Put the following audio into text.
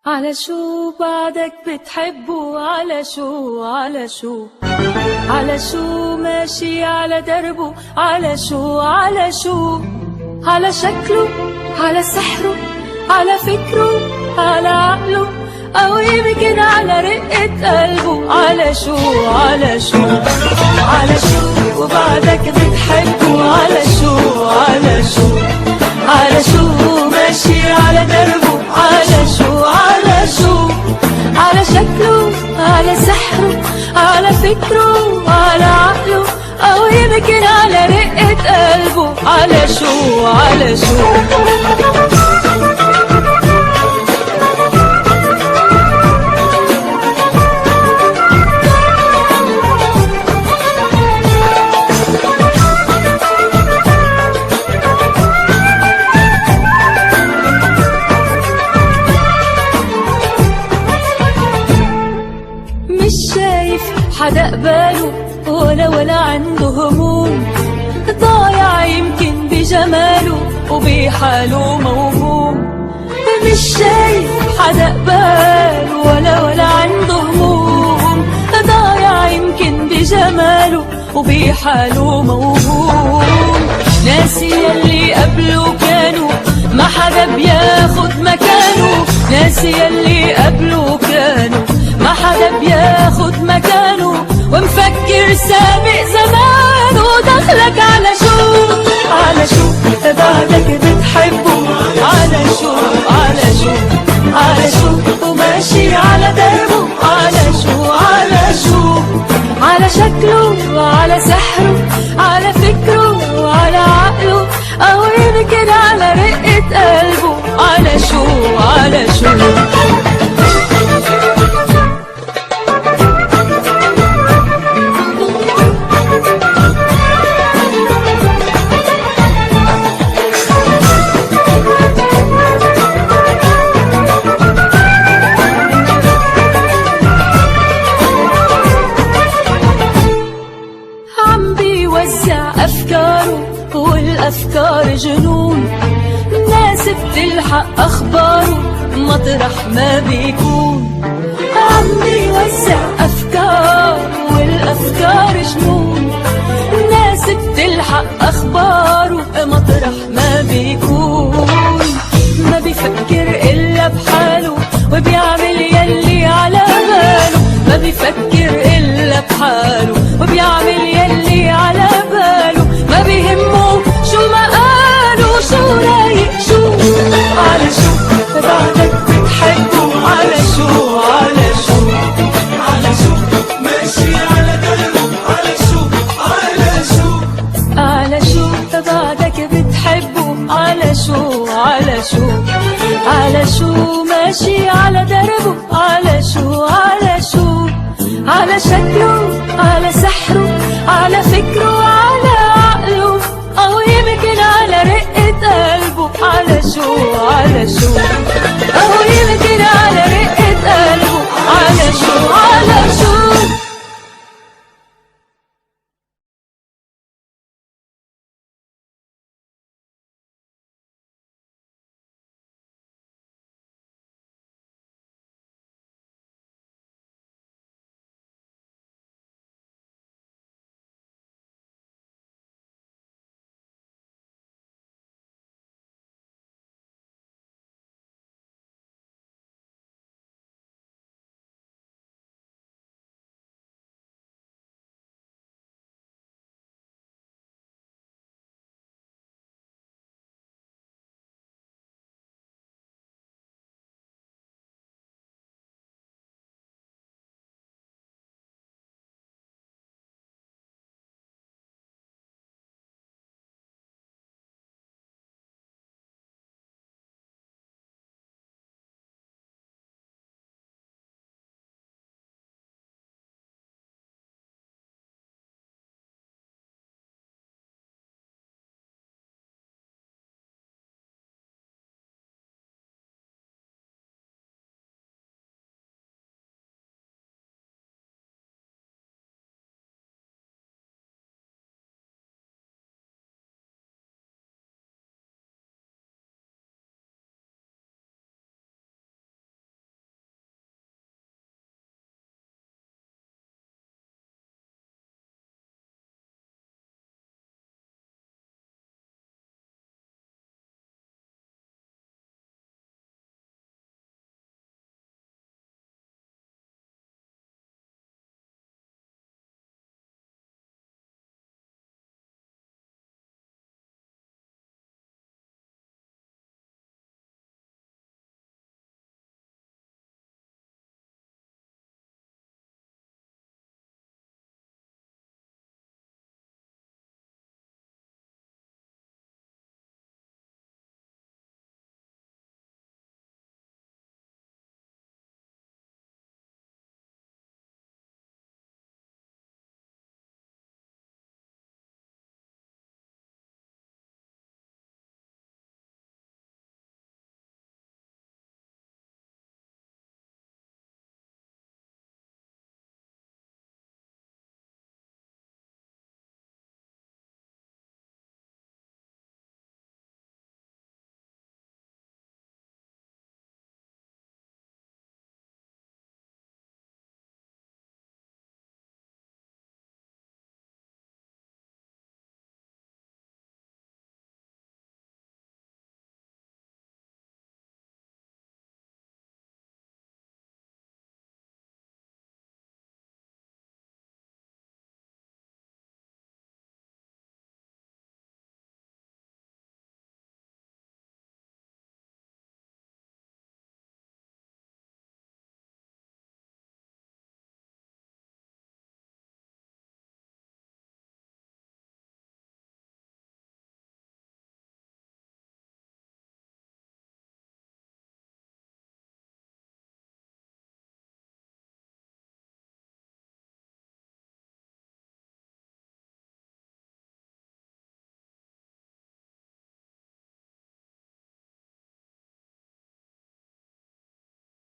على شو بعدك بتحبه؟ على شو على شو على شو ماشي على دربه؟ على شو على شو على شكله، على سحره، على فكره، على عقله، أو يمكن على رقة قلبه. على شو على شو على شو وبعدك بتحبه؟ على شو على شو على شو ماشي على دربه؟ على شو على شو على شكله، على سحره، على فكره، على عقله، أو يمكن على رقة قلبه. على شو على شو مش شايف حدا قباله ولا عنده هموم، ضايع يمكن بجماله وبحاله موهوم. مش شايف حدا قباله ولا عنده هموم، ضايع يمكن بجماله وبحاله موهوم. ناسي يلي قبله كانوا ما حدا بياخد مكانه، ناسي يلي قبله كانوا ما حدا بياخد مكانه، ومفكر سابق زمانه. دخلك على شو على شو بعدك بتحبه؟ على شو على شو على شو وماشي على دربه؟ على شو على شو على شكله، على سحره، على فكره، على عقله، أو يمكن على رقة قلبه. على شو على شو أفكاره والأفكار جنون، ناس بتلحق أخباره مطرح ما بيكون. عم بيوزع أفكار والأفكار جنون، ناس بتلحق أخباره مطرح ما بيكون. ما بيفكر إلا بحاله وبيعمل يلي على باله، ما بيفكر إلا بحاله وبيعمل يلي على باله. ما بيهمه شو ما قالوا، شو رايق شو على شو بعدك بتحبه؟ على شو على شو على شو ماشي على دربه؟ على شو على شو على شو بعدك بتحبه؟ على شو على شو على شو ماشي على دربه؟ على شو على شو على شكله، على سحره، على فكره، على عقله، أو يمكن على رقة قلبه. على شو على شو